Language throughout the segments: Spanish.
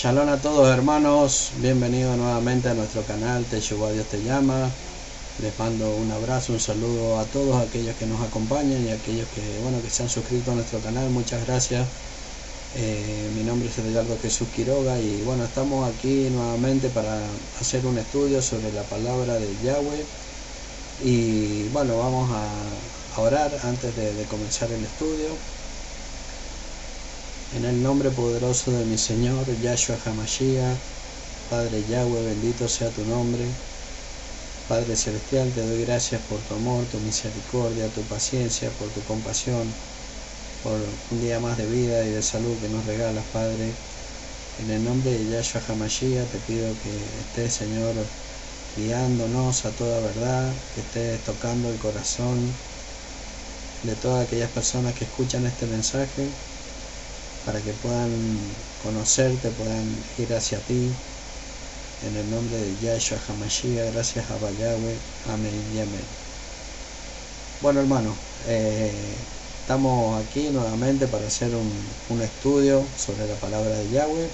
Shalom a todos hermanos, bienvenidos nuevamente a nuestro canal Teshuvah Dios te llama. Les mando un abrazo, un saludo a todos aquellos que nos acompañan y a aquellos que se han suscrito a nuestro canal. Muchas gracias. Mi nombre es Edgardo Jesús Quiroga y estamos aquí nuevamente para hacer un estudio sobre la palabra de Yahweh. Y vamos a orar antes de comenzar el estudio. En el nombre poderoso de mi Señor, Yahshua HaMashiach, Padre Yahweh, bendito sea tu nombre. Padre Celestial, te doy gracias por tu amor, tu misericordia, tu paciencia, por tu compasión, por un día más de vida y de salud que nos regalas, Padre. En el nombre de Yahshua HaMashiach te pido que estés, Señor, guiándonos a toda verdad, que estés tocando el corazón de todas aquellas personas que escuchan este mensaje, para que puedan conocerte, puedan ir hacia ti. En el nombre de Yahshua HaMashiach, gracias a Yahweh, amén y amén. Bueno, hermano, estamos aquí nuevamente para hacer un estudio sobre la palabra de Yahweh.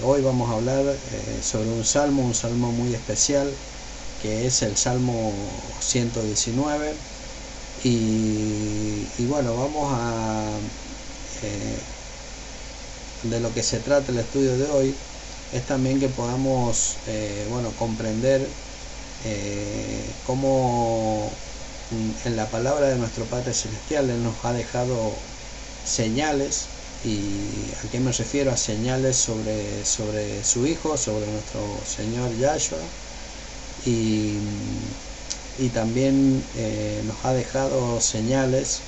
Hoy vamos a hablar sobre un salmo muy especial, que es el Salmo 119. Y vamos a... de lo que se trata el estudio de hoy es también que podamos comprender cómo en la palabra de nuestro Padre Celestial Él nos ha dejado señales. ¿Y a qué me refiero? A señales sobre su Hijo, sobre nuestro Señor Yahshua, y también nos ha dejado señales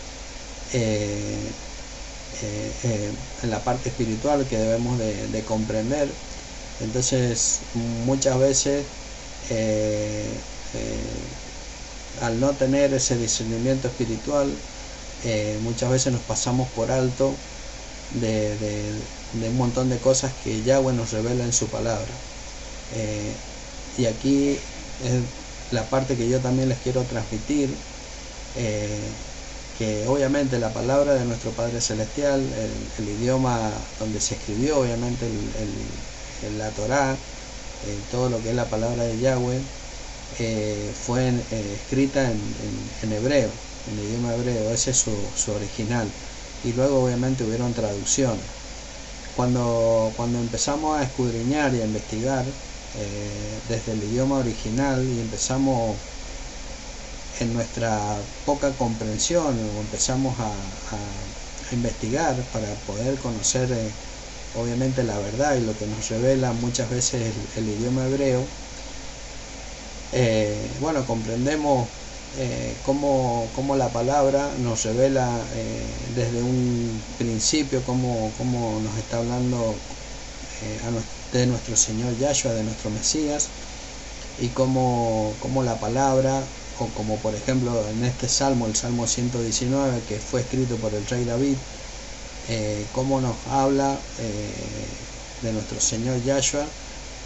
en la parte espiritual que debemos de comprender. Entonces muchas veces al no tener ese discernimiento espiritual, muchas veces nos pasamos por alto de un montón de cosas que Yahweh nos revela en su palabra. Y aquí es la parte que yo también les quiero transmitir, que obviamente la palabra de nuestro Padre Celestial, el idioma donde se escribió obviamente la Torá, todo lo que es la palabra de Yahweh, fue escrita en hebreo, en el idioma hebreo. Ese es su original, y luego obviamente hubieron traducciones. Cuando empezamos a escudriñar y a investigar desde el idioma original, y empezamos en nuestra poca comprensión, o empezamos a investigar para poder conocer obviamente la verdad y lo que nos revela muchas veces el idioma hebreo, comprendemos cómo la palabra nos revela desde un principio cómo nos está hablando de nuestro Señor Yahshua, de nuestro Mesías, y cómo la palabra, o como por ejemplo en este salmo, el Salmo 119, que fue escrito por el rey David, cómo nos habla de nuestro Señor Yahshua.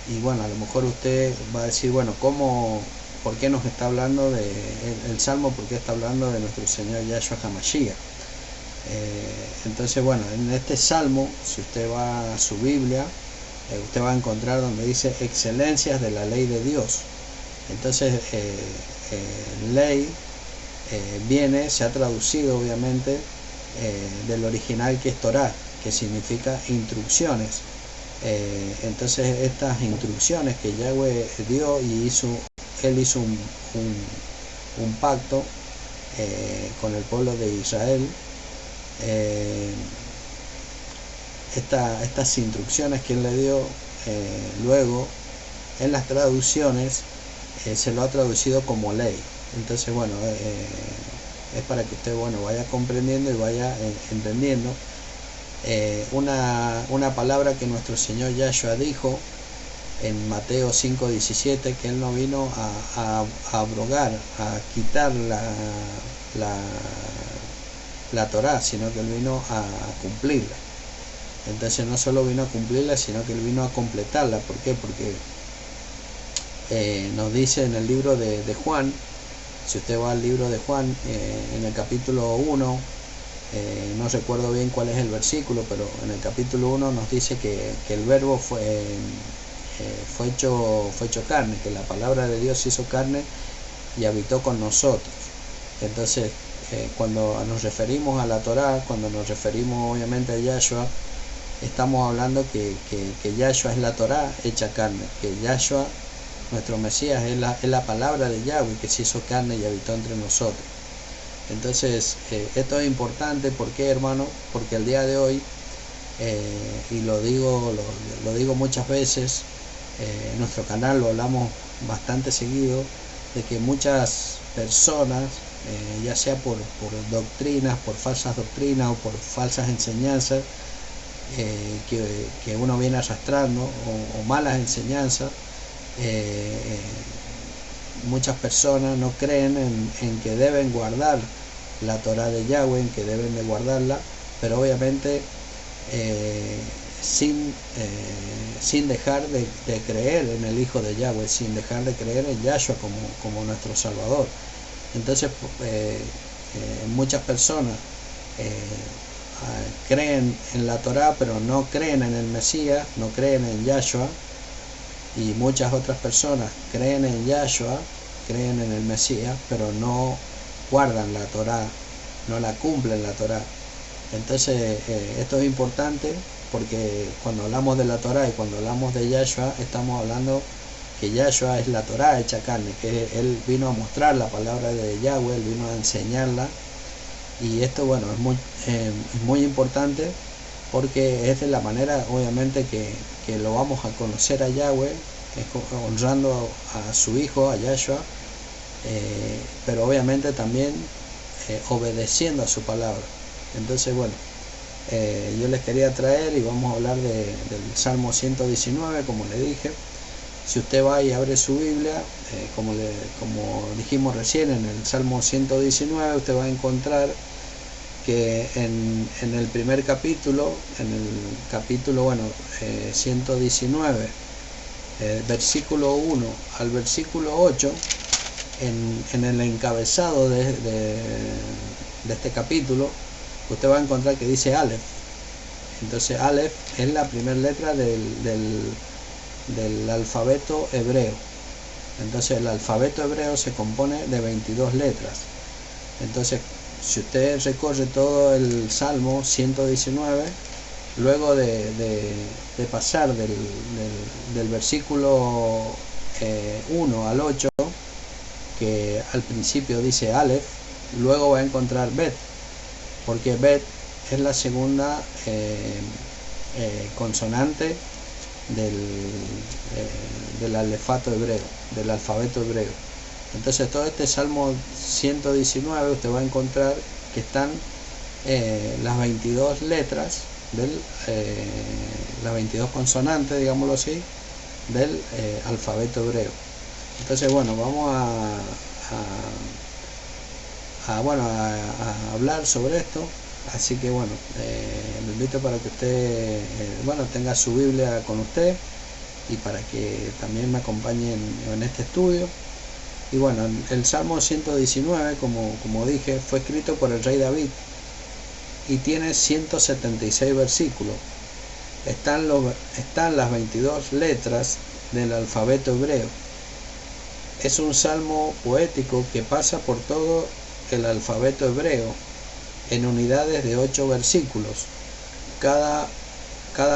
Y a lo mejor usted va a decir, ¿por qué nos está hablando el salmo? ¿Por qué está hablando de nuestro Señor Yahshua HaMashiach? Entonces, en este salmo, si usted va a su Biblia, usted va a encontrar donde dice excelencias de la ley de Dios. Entonces, ley se ha traducido obviamente del original, que es Torah, que significa instrucciones. Entonces estas instrucciones que Yahweh dio, y él hizo un pacto con el pueblo de Israel, estas instrucciones que él le dio, luego en las traducciones se lo ha traducido como ley. Entonces es para que usted vaya comprendiendo y vaya entendiendo una palabra que nuestro Señor Yahshua dijo en Mateo 5:17, que él no vino a abrogar, a quitar la Torá, sino que él vino a cumplirla. Entonces no solo vino a cumplirla, sino que él vino a completarla. ¿Por qué? Porque nos dice en el libro de Juan, si usted va al libro de Juan, en el capítulo 1, no recuerdo bien cuál es el versículo, pero en el capítulo 1 nos dice que el verbo fue hecho carne, que la palabra de Dios se hizo carne y habitó con nosotros. Entonces, cuando nos referimos a la Torá, cuando nos referimos obviamente a Yahshua, estamos hablando que Yahshua es la Torá hecha carne, que Yahshua, nuestro Mesías, es la palabra de Yahweh que se hizo carne y habitó entre nosotros. Entonces, esto es importante. ¿Por qué, hermano? Porque el día de hoy, y lo digo muchas veces, en nuestro canal lo hablamos bastante seguido, de que muchas personas, ya sea por doctrinas, por falsas doctrinas o por falsas enseñanzas que uno viene arrastrando, o malas enseñanzas, muchas personas no creen en que deben guardar la Torá de Yahweh, en que deben de guardarla, pero obviamente sin dejar de creer en el Hijo de Yahweh, sin dejar de creer en Yahshua como nuestro Salvador. Entonces, muchas personas creen en la Torá, pero no creen en el Mesías, no creen en Yahshua, y muchas otras personas creen en Yahshua, creen en el Mesías, pero no guardan la Torá, no la cumplen la Torá. Entonces, esto es importante, porque cuando hablamos de la Torá y cuando hablamos de Yahshua, estamos hablando que Yahshua es la Torá hecha carne, que Él vino a mostrar la palabra de Yahweh, Él vino a enseñarla. Y esto, bueno, es muy importante, porque es de la manera, obviamente, que lo vamos a conocer a Yahweh, honrando a su Hijo, a Yahshua, pero obviamente también obedeciendo a su palabra. Entonces, bueno, yo les quería traer, y vamos a hablar del Salmo 119, como le dije. Si usted va y abre su Biblia, como dijimos recién, en el Salmo 119 usted va a encontrar que en el primer capítulo, en el capítulo 119, versículo 1 al versículo 8, en el encabezado de este capítulo, usted va a encontrar que dice Aleph. Entonces, Aleph es la primera letra del alfabeto hebreo. Entonces, el alfabeto hebreo se compone de 22 letras. Entonces, si usted recorre todo el Salmo 119, luego de pasar del versículo 1 al 8, que al principio dice Aleph, luego va a encontrar Bet, porque Bet es la segunda consonante del alefato hebreo, del alfabeto hebreo. Entonces, todo este Salmo 119 usted va a encontrar que están las 22 letras las 22 consonantes, digámoslo así, del alfabeto hebreo. Entonces, bueno, vamos a hablar sobre esto. Así que, bueno, lo invito para que usted tenga su Biblia con usted, y para que también me acompañe en este estudio. Y bueno, el Salmo 119, como dije, fue escrito por el rey David y tiene 176 versículos. Están las 22 letras del alfabeto hebreo. Es un salmo poético que pasa por todo el alfabeto hebreo en unidades de 8 versículos, cada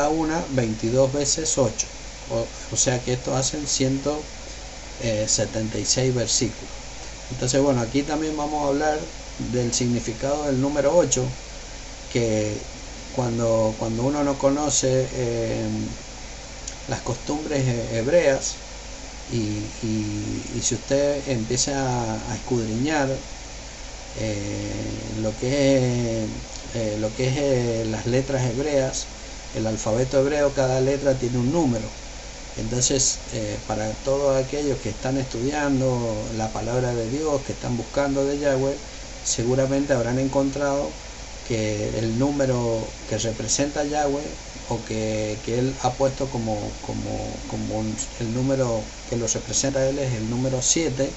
una 22 veces 8, o sea que esto hacen 176 versículos. Entonces, bueno, aquí también vamos a hablar del significado del número 8, que cuando uno no conoce las costumbres hebreas, y si usted empieza a escudriñar lo que es las letras hebreas, el alfabeto hebreo, cada letra tiene un número. Entonces, para todos aquellos que están estudiando la palabra de Dios, que están buscando de Yahweh, seguramente habrán encontrado que el número que representa a Yahweh, o que Él ha puesto como el número que lo representa a Él, es el número 7,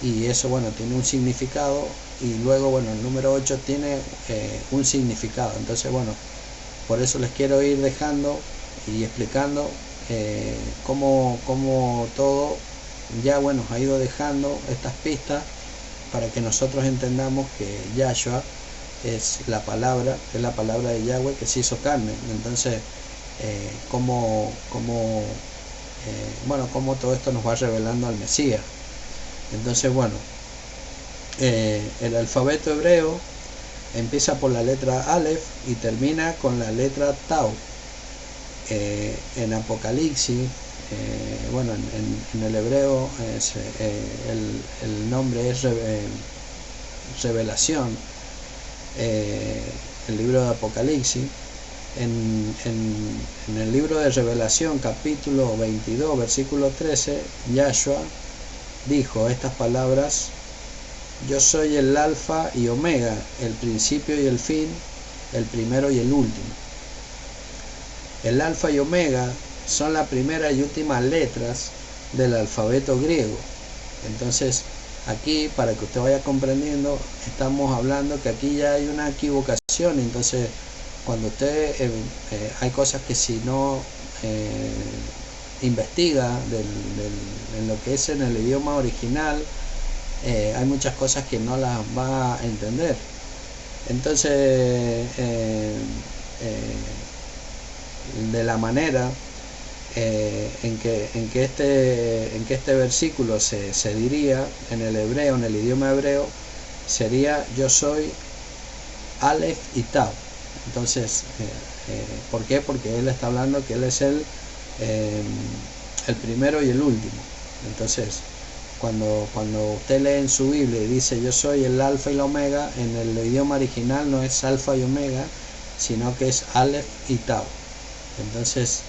y eso, bueno, tiene un significado y luego, bueno, el número 8 tiene un significado. Entonces, bueno, por eso les quiero ir dejando y explicando cómo todo ya, bueno, ha ido dejando estas pistas para que nosotros entendamos que Yahshua es la palabra de Yahweh que se hizo carne. Entonces, cómo todo esto nos va revelando al Mesías. Entonces, bueno, el alfabeto hebreo empieza por la letra Aleph y termina con la letra Tau. En Apocalipsis, bueno, en el hebreo el nombre es revelación. El libro de Apocalipsis, en el libro de Revelación, capítulo 22, versículo 13, Yahshua dijo estas palabras: yo soy el alfa y omega, el principio y el fin, el primero y el último. El alfa y omega son las primeras y últimas letras del alfabeto griego. Entonces, aquí, para que usted vaya comprendiendo, estamos hablando que aquí ya hay una equivocación. Entonces, cuando usted hay cosas que si no investiga en lo que es en el idioma original, hay muchas cosas que no las va a entender. Entonces, de la manera en que este versículo se diría en el hebreo, en el idioma hebreo, sería: yo soy Aleph y Tau. Entonces, ¿por qué? Porque él está hablando que él es el primero y el último. Entonces, cuando usted lee en su Biblia y dice yo soy el alfa y la omega, en el idioma original no es alfa y omega, sino que es Aleph y Tau. Entonces,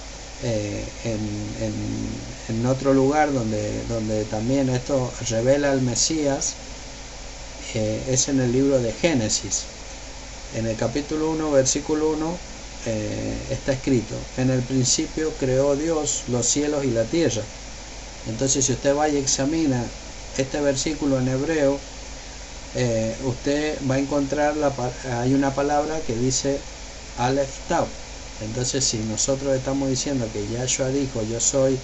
en otro lugar donde también esto revela al Mesías, es en el libro de Génesis. En el capítulo 1, versículo 1, está escrito: en el principio creó Dios los cielos y la tierra. Entonces, si usted va y examina este versículo en hebreo, usted va a encontrar hay una palabra que dice Aleph Tau. Entonces, si nosotros estamos diciendo que Yahshua dijo yo soy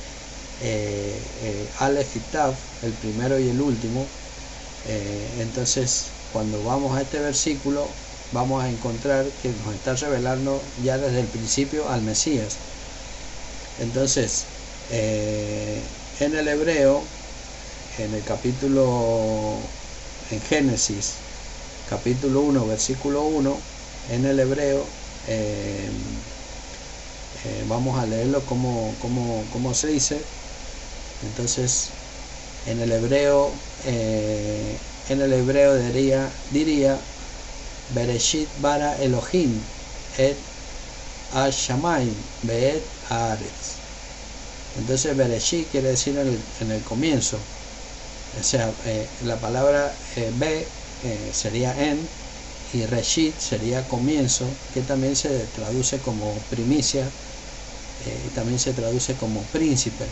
Aleph y Tau, el primero y el último, entonces cuando vamos a este versículo vamos a encontrar que nos está revelando ya desde el principio al Mesías. Entonces, en el hebreo, en Génesis, capítulo 1, versículo 1, en el hebreo, vamos a leerlo como se dice. Entonces, en el hebreo diría Bereshit bara Elohim et ha-shamayim ve'et haaretz. Entonces, Bereshit quiere decir en el comienzo. O sea, la palabra Be sería en, y Reshit sería comienzo, que también se traduce como primicia, y también se traduce como príncipe.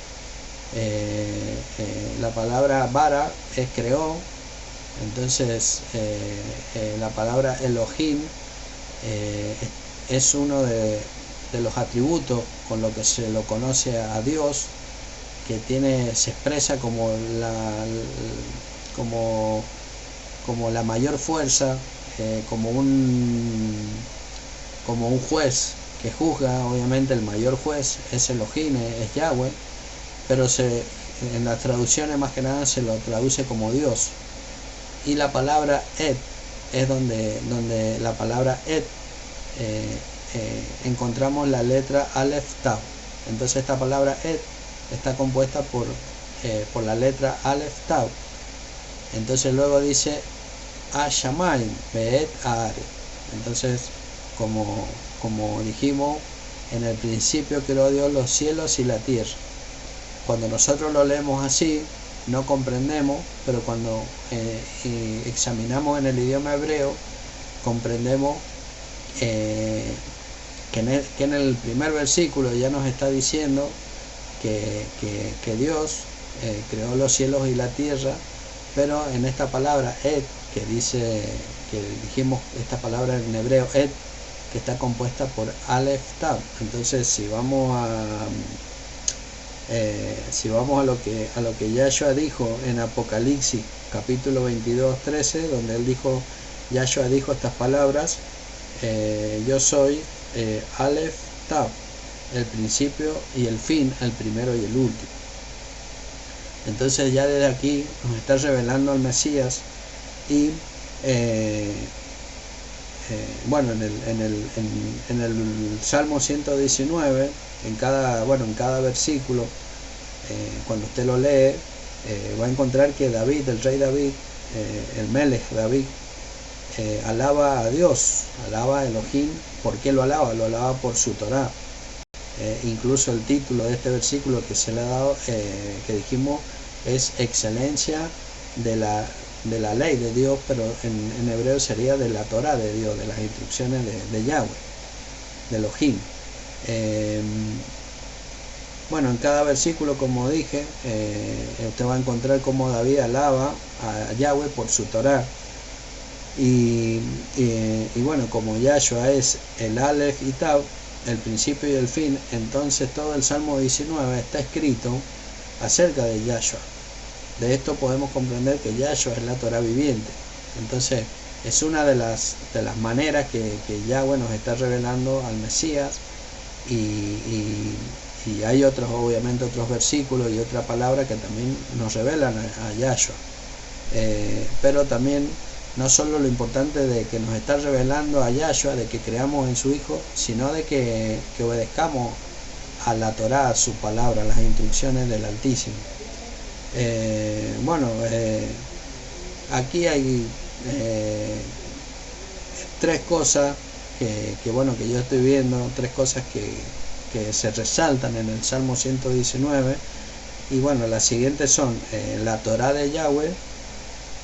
La palabra bara es creó. Entonces, la palabra Elohim es uno de los atributos con lo que se lo conoce a Dios, que se expresa como la mayor fuerza, como un juez que juzga. Obviamente el mayor juez es Elohim, es Yahweh, pero en las traducciones más que nada se lo traduce como Dios. Y la palabra et es donde la palabra et encontramos la letra Aleph Tau. Entonces, esta palabra et está compuesta por la letra Aleph Tau. Entonces, luego dice ha-shamayim ve'et haaretz. Entonces, como dijimos, en el principio creó Dios los cielos y la tierra. Cuando nosotros lo leemos así, no comprendemos, pero cuando examinamos en el idioma hebreo, comprendemos que en el primer versículo ya nos está diciendo que Dios creó los cielos y la tierra, pero en esta palabra et, que dice, que dijimos esta palabra en hebreo, et, que está compuesta por Aleph Tav. Entonces si vamos a lo que Yahshua dijo en Apocalipsis capítulo 22:13, donde él dijo, Yahshua dijo estas palabras, yo soy Aleph Tav, el principio y el fin, el primero y el último. Entonces ya desde aquí nos está revelando al Mesías. Y bueno, en el Salmo 119, en cada versículo, cuando usted lo lee, va a encontrar que David, el rey David, el Melech David, alaba a Dios, alaba a Elohim. ¿Por qué lo alaba? Lo alaba por su Torah. Incluso el título de este versículo que se le ha dado, que dijimos, es excelencia de la ley de Dios, pero en hebreo sería de la Torah de Dios, de las instrucciones de Yahweh, de Elohim. Bueno, en cada versículo, como dije, usted va a encontrar cómo David alaba a Yahweh por su Torah. Y bueno, como Yahshua es el Aleph y Tav, el principio y el fin, entonces todo el Salmo 19 está escrito acerca de Yahshua. De esto podemos comprender que Yahshua es la Torah viviente. Entonces es una de las maneras que Yahweh nos está revelando al Mesías, y hay obviamente otros versículos y otra palabra que también nos revelan a Yahshua. Pero también no solo lo importante de que nos está revelando a Yahshua, de que creamos en su Hijo, sino de que obedezcamos a la Torah, a su palabra, a las instrucciones del Altísimo. Bueno, aquí hay tres cosas que yo estoy viendo, tres cosas que se resaltan en el Salmo 119, y bueno, las siguientes son la Torah de Yahweh,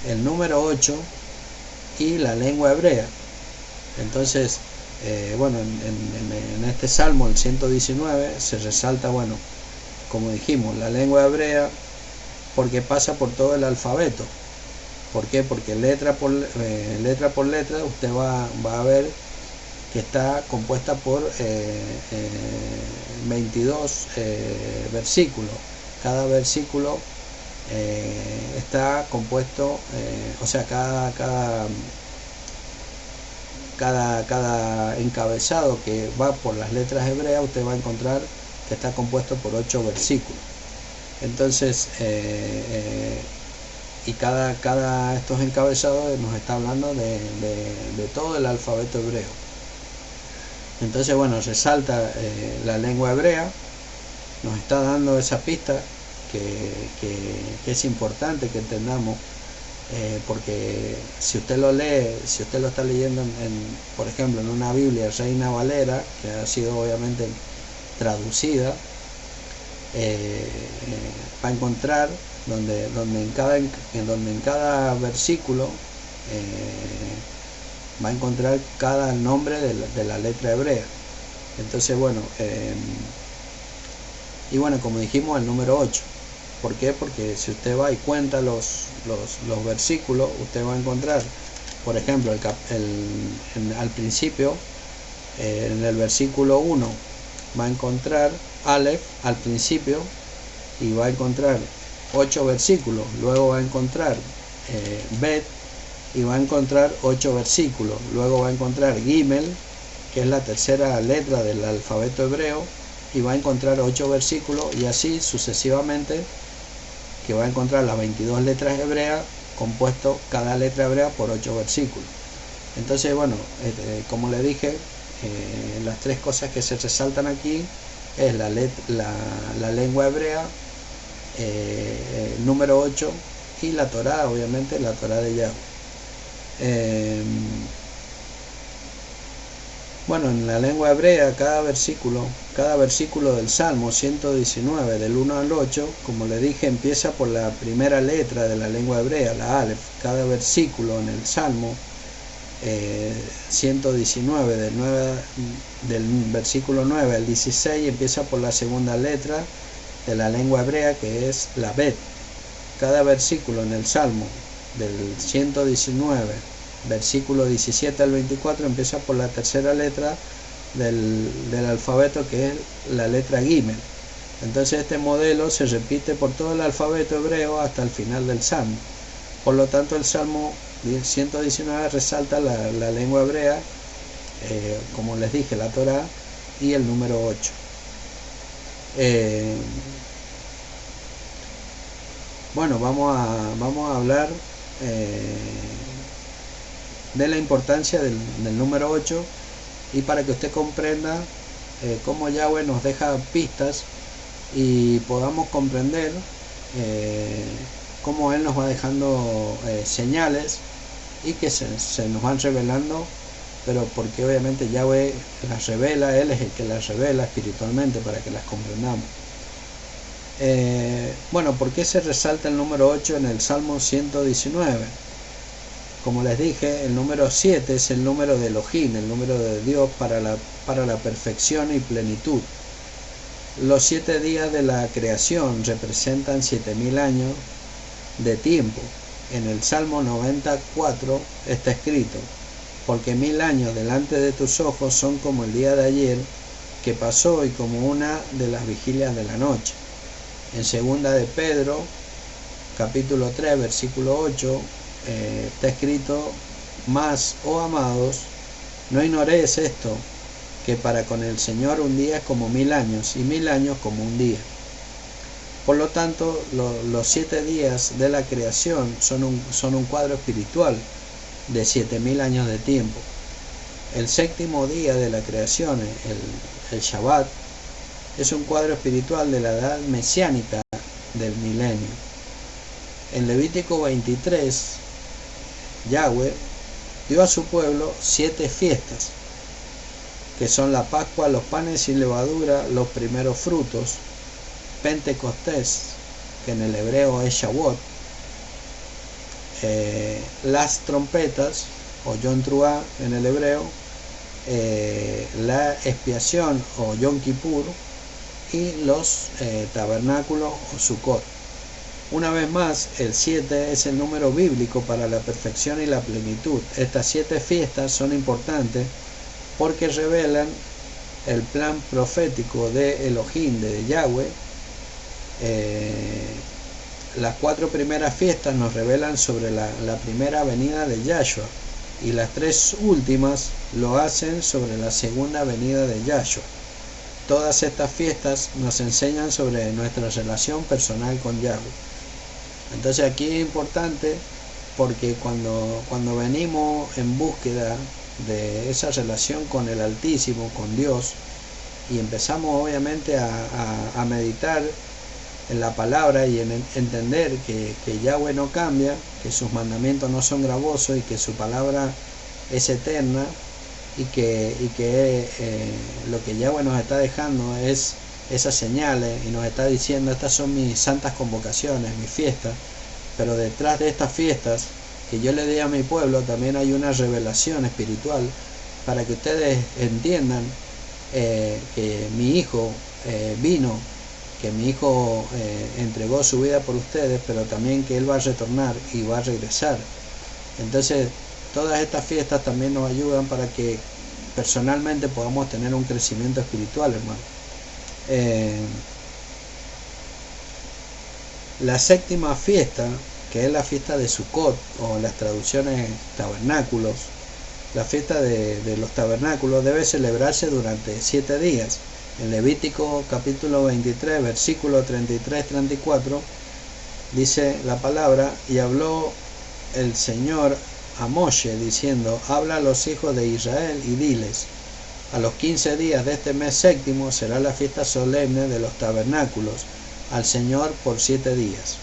el número 8 y la lengua hebrea. Entonces, bueno, en este Salmo, el 119, se resalta, bueno, como dijimos, la lengua hebrea, porque pasa por todo el alfabeto. ¿Por qué? Porque letra por letra usted va a ver que está compuesta por 22 versículos. Cada versículo está compuesto, o sea, cada encabezado que va por las letras hebreas, usted va a encontrar que está compuesto por 8 versículos. Entonces, y cada estos encabezados nos está hablando de todo el alfabeto hebreo. Entonces, bueno, resalta la lengua hebrea, nos está dando esa pista que es importante que entendamos, porque si usted lo lee, si usted lo está leyendo por ejemplo, en una Biblia Reina Valera, que ha sido obviamente traducida, va a encontrar donde en cada versículo va a encontrar cada nombre de la letra hebrea. Entonces, bueno, y bueno, como dijimos, el número 8. ¿Por qué? Porque si usted va y cuenta los versículos, usted va a encontrar, por ejemplo, al principio, en el versículo 1, va a encontrar Aleph al principio, y va a encontrar 8 versículos. Luego va a encontrar Bet, y va a encontrar 8 versículos. Luego va a encontrar Gimel, que es la tercera letra del alfabeto hebreo, y va a encontrar 8 versículos, y así sucesivamente, que va a encontrar las 22 letras hebreas, compuesto cada letra hebrea por 8 versículos. Entonces, bueno, como le dije, las tres cosas que se resaltan aquí es la lengua hebrea, número 8, y la Torah, obviamente la Torah de Yahweh. Bueno, en la lengua hebrea, cada versículo del Salmo 119, del 1 al 8, como le dije, empieza por la primera letra de la lengua hebrea, la Aleph. Cada versículo en el Salmo 119, del versículo 9 al 16, empieza por la segunda letra de la lengua hebrea, que es la Bet. Cada versículo en el Salmo del 119, versículo 17 al 24, empieza por la tercera letra del alfabeto, que es la letra Gimel. Entonces este modelo se repite por todo el alfabeto hebreo hasta el final del Salmo. Por lo tanto, el Salmo 119 resalta la lengua hebrea, como les dije, la Torá, y el número 8. Bueno, vamos a hablar de la importancia del número 8, y para que usted comprenda cómo Yahweh nos deja pistas y podamos comprender cómo Él nos va dejando señales, y que se nos van revelando, pero porque obviamente Yahweh las revela, Él es el que las revela espiritualmente para que las comprendamos. Bueno, ¿por qué se resalta el número 8 en el Salmo 119? Como les dije, el número 7 es el número de Elohim, el número de Dios para la perfección y plenitud. Los 7 días de la creación representan 7000 años de tiempo. En el Salmo 94 está escrito: porque 1000 años delante de tus ojos son como el día de ayer que pasó, y como una de las vigilias de la noche. En segunda de Pedro, capítulo 3, versículo 8, está escrito: mas, oh amados, no ignoréis esto, que para con el Señor un día es como 1000 años, y 1000 años como un día. Por lo tanto, los 7 días de la creación son un cuadro espiritual de 7000 años de tiempo. El séptimo día de la creación, el Shabbat, es un cuadro espiritual de la edad mesiánica del milenio. En Levítico 23, Yahweh dio a su pueblo 7 fiestas, que son la Pascua, los panes sin levadura, los primeros frutos, Pentecostés, que en el hebreo es Shavuot, las trompetas, o Yom Teruah en el hebreo, la expiación, o Yom Kippur, y los tabernáculos, o Sukkot. Una vez más, el 7 es el número bíblico para la perfección y la plenitud. Estas 7 fiestas son importantes porque revelan el plan profético de Elohim, de Yahweh. Las 4 primeras fiestas nos revelan sobre la primera venida de Yahshua, y las 3 últimas lo hacen sobre la segunda venida de Yahshua. Todas estas fiestas nos enseñan sobre nuestra relación personal con Yahweh. Entonces aquí es importante, porque cuando venimos en búsqueda de esa relación con el Altísimo, con Dios, y empezamos obviamente a meditar en la palabra y en entender que Yahweh no cambia, que sus mandamientos no son gravosos, y que su palabra es eterna, y que lo que Yahweh nos está dejando es esas señales, y nos está diciendo: estas son mis santas convocaciones, mis fiestas, pero detrás de estas fiestas que yo le di a mi pueblo también hay una revelación espiritual, para que ustedes entiendan que mi hijo vino, que mi hijo entregó su vida por ustedes, pero también que él va a retornar y va a regresar. Entonces, todas estas fiestas también nos ayudan para que personalmente podamos tener un crecimiento espiritual, hermano. La séptima fiesta, que es la fiesta de Sukkot, o en las traducciones tabernáculos, la fiesta de los tabernáculos debe celebrarse durante 7 días. En Levítico capítulo 23, versículo 33-34, dice la palabra: y habló el Señor a Moshe diciendo: habla a los hijos de Israel y diles: a los 15 días de este mes séptimo será la fiesta solemne de los tabernáculos al Señor por 7 días.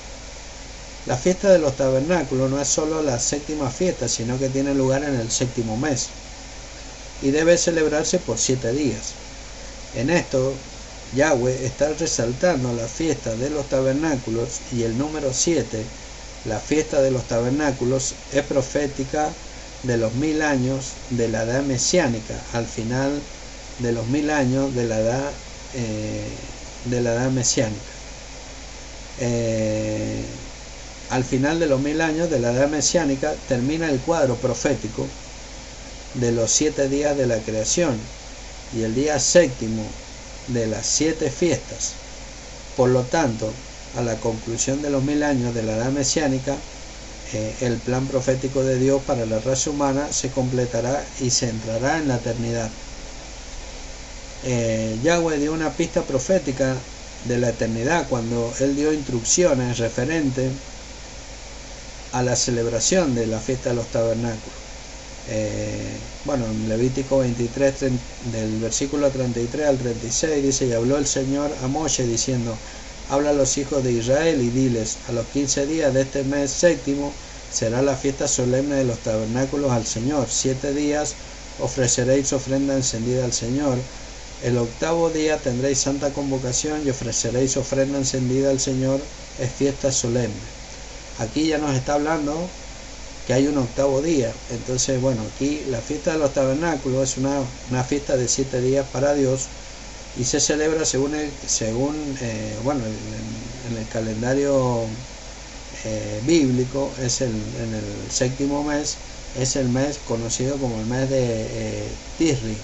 La fiesta de los tabernáculos no es solo la séptima fiesta, sino que tiene lugar en el séptimo mes, y debe celebrarse por 7 días. En esto, Yahweh está resaltando la fiesta de los tabernáculos, y el número 7, la fiesta de los tabernáculos, es profética de los 1000 años de la edad mesiánica, al final de los 1000 años de la edad mesiánica. al final de los 1000 años de la edad mesiánica termina el cuadro profético de los 7 días de la creación y el día séptimo de las 7 fiestas. Por lo tanto, a la conclusión de los 1000 años de la edad mesiánica, el plan profético de Dios para la raza humana se completará y se entrará en la eternidad. Yahweh dio una pista profética de la eternidad cuando él dio instrucciones referentes a la celebración de la fiesta de los tabernáculos. En Levítico 23 del versículo 33 al 36 dice: y habló el Señor a Moshe diciendo: habla a los hijos de Israel y diles: a los 15 días de este mes séptimo será la fiesta solemne de los tabernáculos al Señor. 7 días ofreceréis ofrenda encendida al Señor. El 8º día tendréis santa convocación y ofreceréis ofrenda encendida al Señor. Es fiesta solemne. Aquí ya nos está hablando que hay un 8º día. Entonces, aquí la fiesta de los tabernáculos es una fiesta de 7 días para Dios y se celebra según en el calendario bíblico. Es en el séptimo mes, es el mes conocido como el mes de Tisri.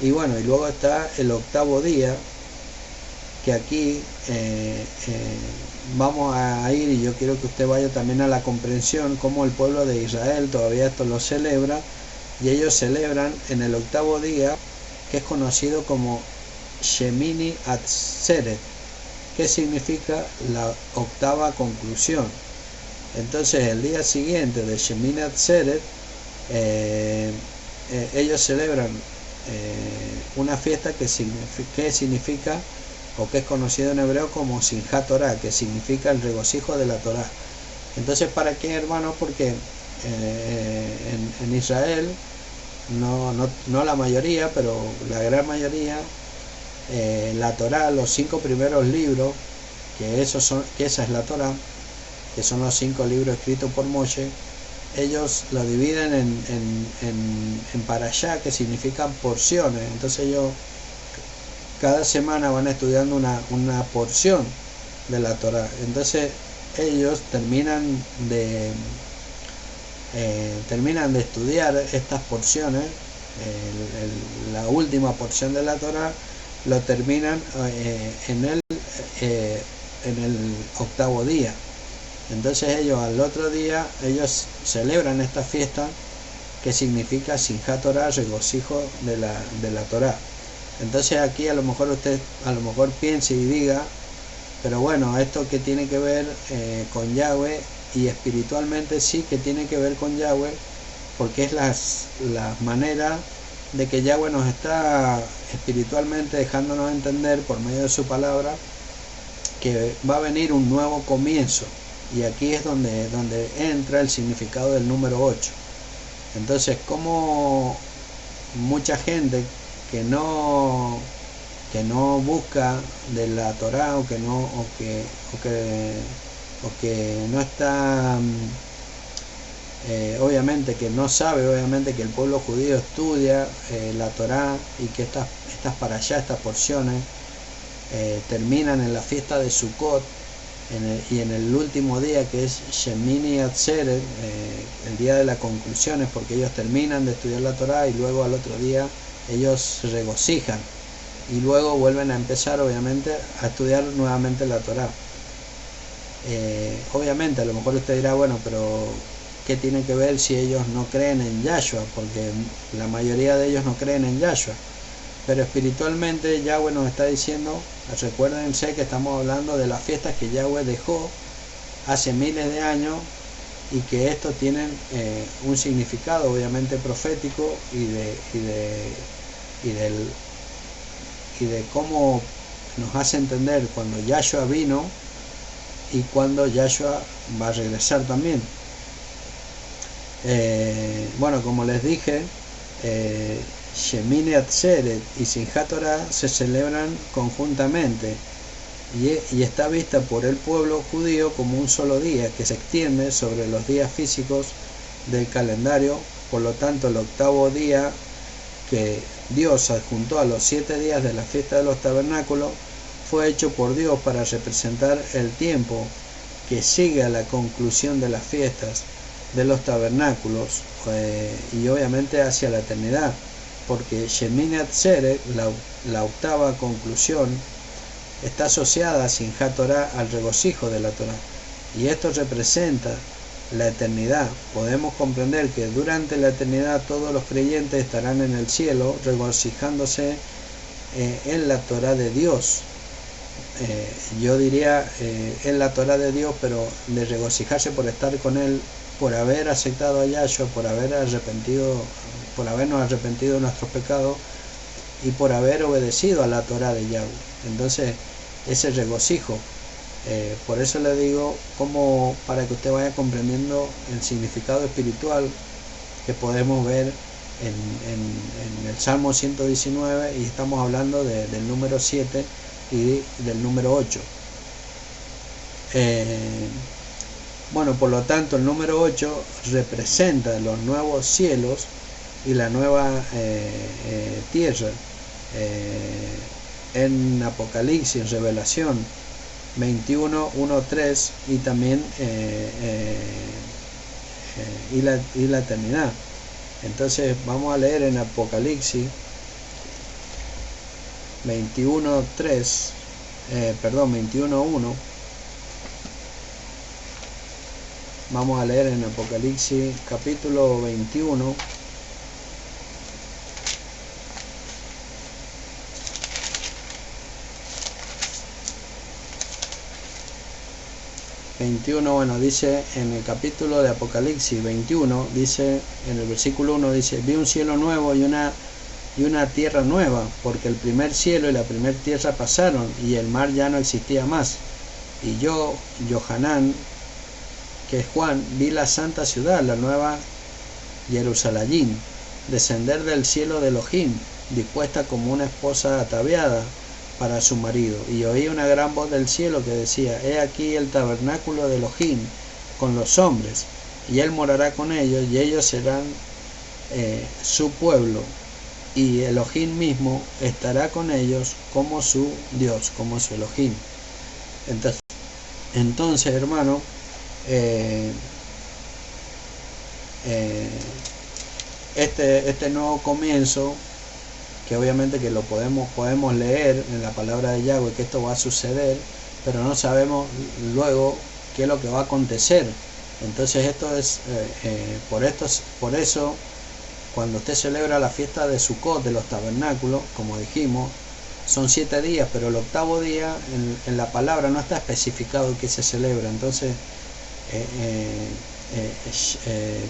Y luego está el 8º día, que aquí vamos a ir, y yo quiero que usted vaya también a la comprensión cómo el pueblo de Israel todavía esto lo celebra, y ellos celebran en el 8º día, que es conocido como Shemini Atzeret, que significa la 8ª conclusión. Entonces el día siguiente de Shemini Atzeret, ellos celebran una fiesta que significa o que es conocido en hebreo como Simchat Torah, que significa el regocijo de la Torah. Entonces, ¿para qué, hermano? Porque en Israel, no la mayoría, pero la gran mayoría, la Torah, los 5 primeros libros, que esa es la Torah, que son los 5 libros escritos por Moshe, ellos lo dividen en parashá, que significan porciones. Entonces ellos cada semana van estudiando una porción de la Torah. Entonces ellos terminan de estudiar estas porciones, la última porción de la Torah, lo terminan en el 8º día. Entonces ellos al otro día, ellos celebran esta fiesta que significa Simchat Torah, regocijo de la Torah. Entonces aquí a lo mejor usted piense y diga, pero esto que tiene que ver con Yahweh, y espiritualmente sí que tiene que ver con Yahweh, porque es la manera de que Yahweh nos está espiritualmente dejándonos entender por medio de su palabra que va a venir un nuevo comienzo. Y aquí es donde entra el significado del número 8. Entonces, como mucha gente que no busca de la Torah, o que no está, obviamente que no sabe, obviamente que el pueblo judío estudia la Torah, y que estas parashá, estas porciones terminan en la fiesta de Sukkot, y en el último día, que es Shemini Atzeret, el día de las conclusiones, porque ellos terminan de estudiar la Torah y luego al otro día ellos se regocijan y luego vuelven a empezar, obviamente, a estudiar nuevamente la Torah. Obviamente a lo mejor usted dirá, pero ¿qué tiene que ver si ellos no creen en Yahshua? Porque la mayoría de ellos no creen en Yahshua. Pero espiritualmente Yahweh nos está diciendo, recuérdense que estamos hablando de las fiestas que Yahweh dejó hace miles de años, y que estos tienen un significado obviamente profético, y de cómo nos hace entender cuando Yahshua vino y cuando Yahshua va a regresar también. Como les dije, Shemini Atzeret y Simchat Torah se celebran conjuntamente, y está vista por el pueblo judío como un solo día que se extiende sobre los días físicos del calendario. Por lo tanto, el 8º día, que Dios adjuntó a los 7 días de la fiesta de los tabernáculos, fue hecho por Dios para representar el tiempo que sigue a la conclusión de las fiestas de los tabernáculos y obviamente hacia la eternidad, porque Shemini Atzeret, la octava conclusión, está asociada sin Torah al regocijo de la Torah, y esto representa la eternidad. Podemos comprender que durante la eternidad todos los creyentes estarán en el cielo regocijándose en la Torah de Dios. Yo diría en la Torah de Dios, pero de regocijarse por estar con Él, por haber aceptado a Yahshua, por habernos arrepentido de nuestros pecados y por haber obedecido a la Torah de Yahweh. Entonces, ese regocijo, por eso le digo, como para que usted vaya comprendiendo el significado espiritual que podemos ver en el Salmo 119, y estamos hablando del número 7 y del número 8. Bueno, por lo tanto, el número 8 representa los nuevos cielos y la nueva tierra. En Apocalipsis, en Revelación 21, 1, 3 y también y la eternidad. Entonces vamos a leer en Apocalipsis 21, 1. Vamos a leer en Apocalipsis capítulo 21. Bueno, dice en el capítulo de Apocalipsis 21, dice en el versículo 1, dice: vi un cielo nuevo y una tierra nueva, porque el primer cielo y la primera tierra pasaron y el mar ya no existía más. Y yo, Johanán, que es Juan, vi la santa ciudad, la nueva Jerusalén, descender del cielo de Elohim, dispuesta como una esposa ataviada para su marido. Y oí una gran voz del cielo que decía: he aquí el tabernáculo de Elohim con los hombres, y él morará con ellos, y ellos serán su pueblo, y Elohim mismo estará con ellos como su Dios, como su Elohim. Entonces, hermano, este nuevo comienzo, que obviamente que lo podemos leer en la palabra de Yahweh, que esto va a suceder, pero no sabemos luego qué es lo que va a acontecer. Entonces esto es por eso cuando usted celebra la fiesta de Sukkot, de los tabernáculos, como dijimos, son 7 días, pero el octavo día en la palabra no está especificado que se celebra. Entonces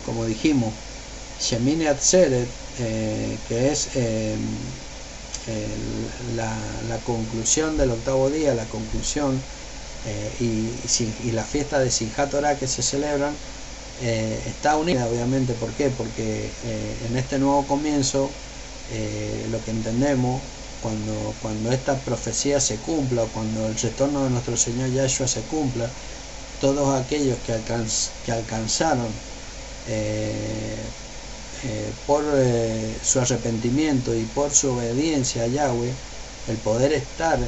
como dijimos, Shemini Atzeret, que es la conclusión del octavo día, la conclusión y la fiesta de Simchat Torah que se celebran, está unida, obviamente. ¿Por qué? Porque en este nuevo comienzo, lo que entendemos, cuando esta profecía se cumpla, o cuando el retorno de nuestro Señor Yahshua se cumpla, todos aquellos que alcanzaron por su arrepentimiento y por su obediencia a Yahweh, el poder estar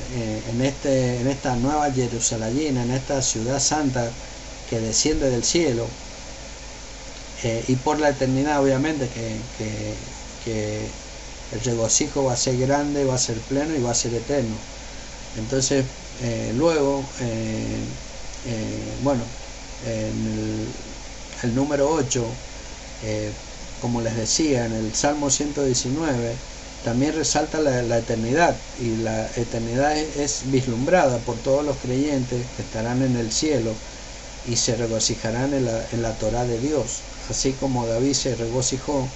en esta nueva Jerusalén, en esta ciudad santa que desciende del cielo, y por la eternidad, obviamente que el regocijo va a ser grande, va a ser pleno y va a ser eterno. Entonces luego bueno, en el número 8, como les decía, en el Salmo 119 también resalta la eternidad, y la eternidad es vislumbrada por todos los creyentes que estarán en el cielo y se regocijarán en la Torah de Dios, así como David se regocijó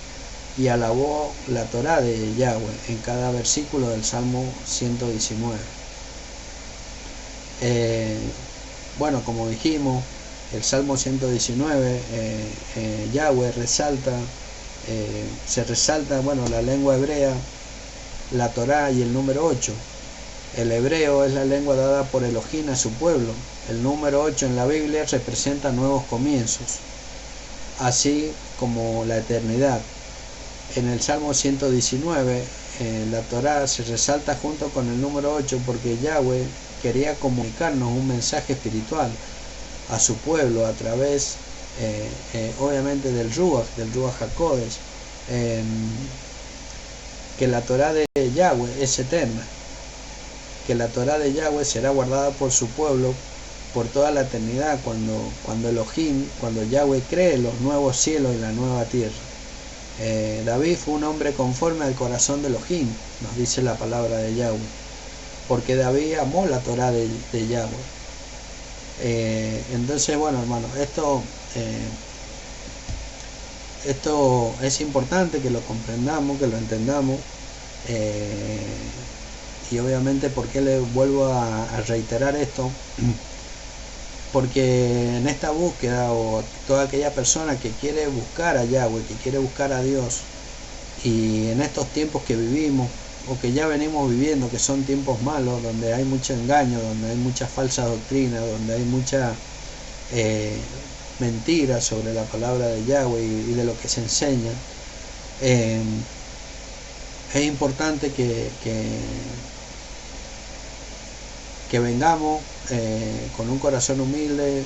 y alabó la Torah de Yahweh en cada versículo del Salmo 119. Bueno, como dijimos, el Salmo 119, Yahweh se resalta, bueno, la lengua hebrea, la Torah y el número 8. El hebreo es la lengua dada por Elohim a su pueblo. El número 8 en la Biblia representa nuevos comienzos, así como la eternidad. En el Salmo 119, la Torah se resalta junto con el número 8 porque Yahweh quería comunicarnos un mensaje espiritual a su pueblo a través obviamente del Ruach HaKodesh, que la Torá de Yahweh es eterna, que la Torá de Yahweh será guardada por su pueblo por toda la eternidad, cuando Elohim, cuando Yahweh cree los nuevos cielos y la nueva tierra. David fue un hombre conforme al corazón de Elohim, nos dice la palabra de Yahweh, porque David amó la Torá de Yahweh. Entonces, bueno, hermano, esto es importante que lo comprendamos, que lo entendamos, y obviamente, ¿por qué le vuelvo a reiterar esto? Porque en esta búsqueda, o toda aquella persona que quiere buscar a Yahweh, que quiere buscar a Dios, y en estos tiempos que vivimos, o que ya venimos viviendo, que son tiempos malos, donde hay mucho engaño, donde hay mucha falsa doctrina, donde hay mucha mentira sobre la palabra de Yahweh y de lo que se enseña, es importante que vengamos con un corazón humilde,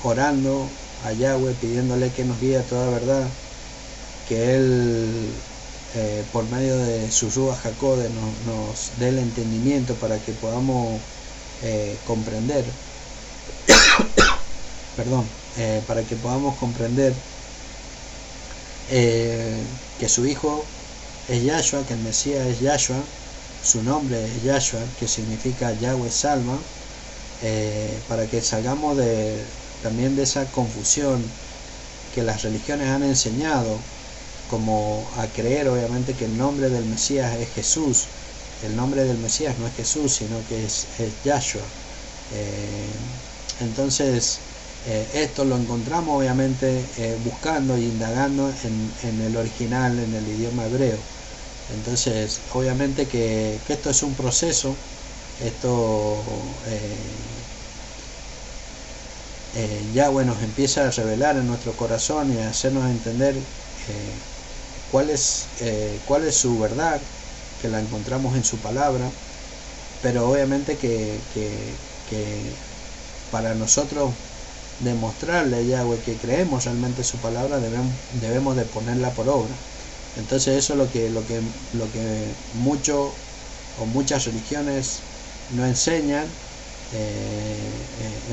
orando a Yahweh, pidiéndole que nos guíe a toda verdad, que Él por medio de su Ruach HaKodesh nos dé el entendimiento para que podamos comprender para que podamos comprender que su Hijo es Yahshua, que el Mesías es Yahshua, su nombre es Yahshua, que significa Yahweh salva, para que salgamos también de esa confusión que las religiones han enseñado, como a creer obviamente que el nombre del Mesías es Jesús. El nombre del Mesías no es Jesús, sino que es Yahshua. Entonces, esto lo encontramos obviamente buscando e indagando en el original, en el idioma hebreo. Entonces, obviamente que esto es un proceso, esto Yahweh nos empieza a revelar en nuestro corazón y a hacernos entender cuál es su verdad, que la encontramos en su palabra, pero obviamente que para nosotros demostrarle a Yahweh que creemos realmente su palabra, debemos de ponerla por obra. Entonces eso es lo que muchas religiones no enseñan.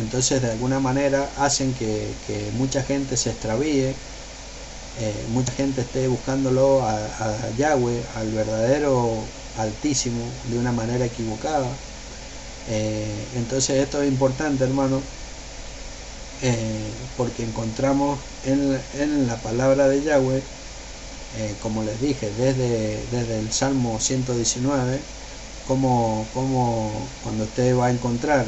Entonces de alguna manera hacen que mucha gente se extravíe, mucha gente esté buscándolo a Yahweh, al verdadero Altísimo, de una manera equivocada. Entonces esto es importante, hermano, porque encontramos en la palabra de Yahweh, como les dije, desde el Salmo 119, como cuando usted va a encontrar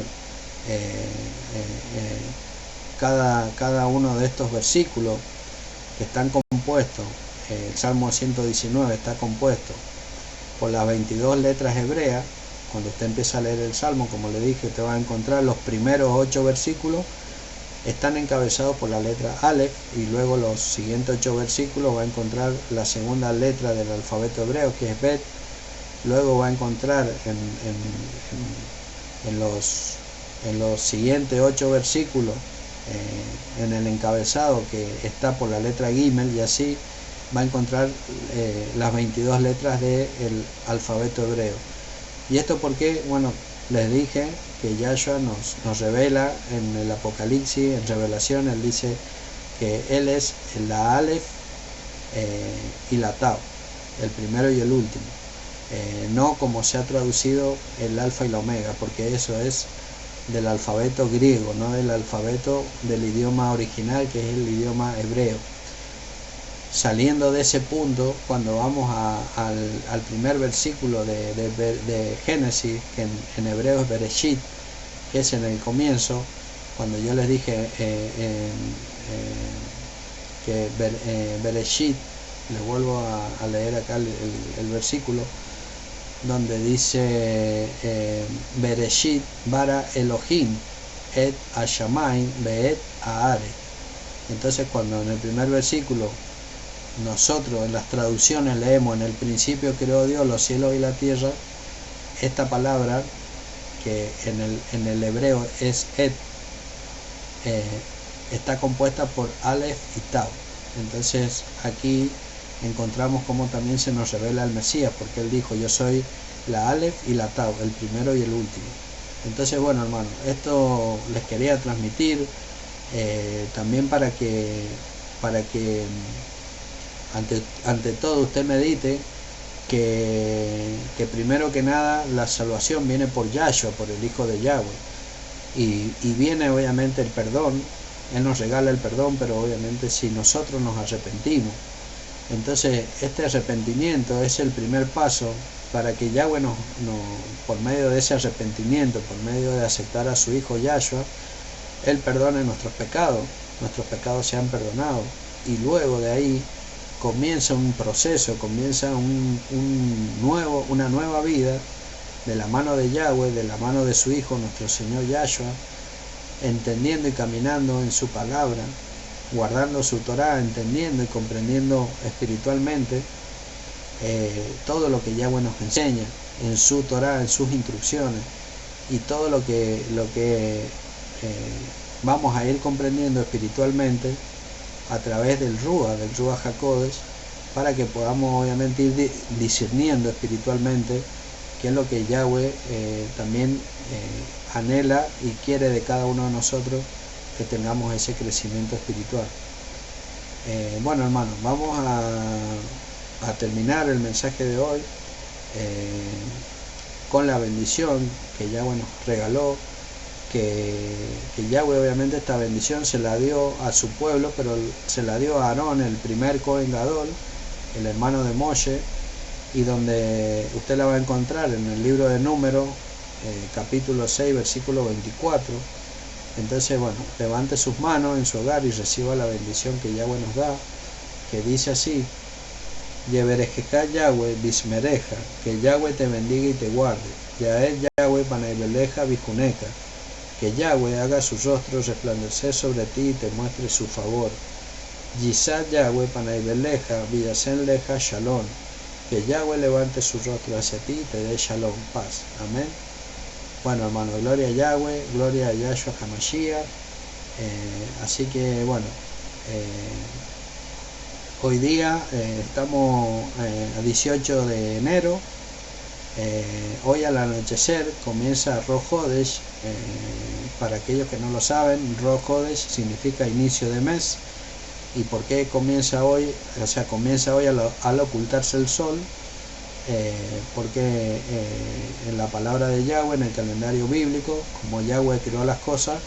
cada uno de estos versículos que están compuestos. El Salmo 119 está compuesto por las 22 letras hebreas. Cuando usted empieza a leer el Salmo, como le dije, usted va a encontrar los primeros 8 versículos están encabezados por la letra Aleph, y luego los siguientes 8 versículos va a encontrar la segunda letra del alfabeto hebreo, que es Bet. Luego va a encontrar en los siguientes 8 versículos en el encabezado que está por la letra Gimel, y así va a encontrar las 22 letras del alfabeto hebreo. ¿Y esto porque? Bueno, les dije que Yahshua nos revela en el Apocalipsis, en Revelación, él dice que él es la Aleph y la Tau, el primero y el último, no como se ha traducido el Alfa y la Omega, porque eso es del alfabeto griego, no del alfabeto del idioma original, que es el idioma hebreo. Saliendo de ese punto, cuando vamos al primer versículo de Génesis, que en hebreo es Bereshit, que es en el comienzo, cuando yo les dije que Bereshit, les vuelvo a leer acá el versículo, donde dice Bereshit bara Elohim et Hashamayim ve'et haaretz. Entonces, cuando en el primer versículo nosotros en las traducciones leemos: en el principio creó Dios los cielos y la tierra, esta palabra que en el hebreo es et, está compuesta por Aleph y Tau. Entonces aquí encontramos cómo también se nos revela el Mesías, porque él dijo: yo soy la Aleph y la Tau, el primero y el último. Entonces, bueno, hermano, esto les quería transmitir también para que ante todo usted medite que primero que nada la salvación viene por Yahshua, por el Hijo de Yahweh, y viene obviamente el perdón. Él nos regala el perdón, pero obviamente si nosotros nos arrepentimos. Entonces este arrepentimiento es el primer paso para que Yahweh por medio de ese arrepentimiento, por medio de aceptar a su Hijo Yahshua, Él perdone nuestros pecados sean perdonados, y luego de ahí comienza un proceso, comienza una nueva vida de la mano de Yahweh, de la mano de su Hijo, nuestro Señor Yahshua, entendiendo y caminando en su palabra, guardando su Torah, entendiendo y comprendiendo espiritualmente todo lo que Yahweh nos enseña en su Torah, en sus instrucciones, y todo lo que vamos a ir comprendiendo espiritualmente a través del Ruach HaKodesh, para que podamos obviamente ir discerniendo espiritualmente qué es lo que Yahweh también anhela y quiere de cada uno de nosotros, que tengamos ese crecimiento espiritual. Bueno, hermanos, vamos a terminar el mensaje de hoy con la bendición que Yahweh nos regaló, que Yahweh obviamente esta bendición se la dio a su pueblo, pero se la dio a Aarón, el primer Cohen Gadol, el hermano de Moshe, y donde usted la va a encontrar en el libro de Números, capítulo 6, versículo 24. Entonces, bueno, levante sus manos en su hogar y reciba la bendición que Yahweh nos da, que dice así: Yeberejeja Yahweh bismereja, que Yahweh te bendiga y te guarde. Yael Yahweh panaibeleja bijuneca, que Yahweh haga su rostro resplandecer sobre ti y te muestre su favor. Yisad Yahweh panaibeleja villasen leja shalom, que Yahweh levante su rostro hacia ti y te dé shalom, paz. Amén. Bueno, hermano, gloria a Yahweh, gloria a Yahshua HaMashiach. Así que, bueno, hoy día estamos a 18 de enero. Hoy al anochecer comienza Rosh Hodesh. Para aquellos que no lo saben, Rosh Hodesh significa inicio de mes. ¿Y por qué comienza hoy? O sea, comienza hoy al ocultarse el sol. Porque en la palabra de Yahweh, en el calendario bíblico, como Yahweh creó las cosas,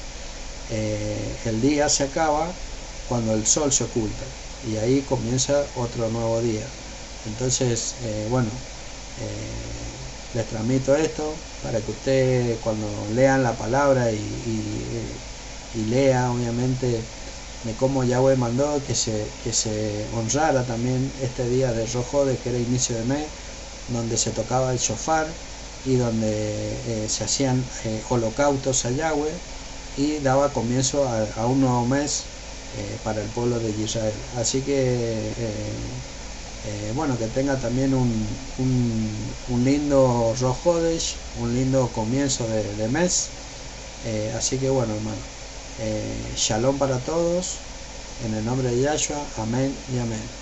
el día se acaba cuando el sol se oculta, y ahí comienza otro nuevo día. Entonces, bueno, les transmito esto para que usted, cuando lean la palabra y lea obviamente de cómo Yahweh mandó que se honrara también este día de Rosh Hodesh, que era inicio de mes, donde se tocaba el shofar y donde se hacían holocaustos a Yahweh, y daba comienzo a un nuevo mes para el pueblo de Israel. Así que bueno, que tenga también un lindo Rosh Hodesh, un lindo comienzo de mes. Así que bueno, hermano, shalom para todos, en el nombre de Yahshua, amén y amén.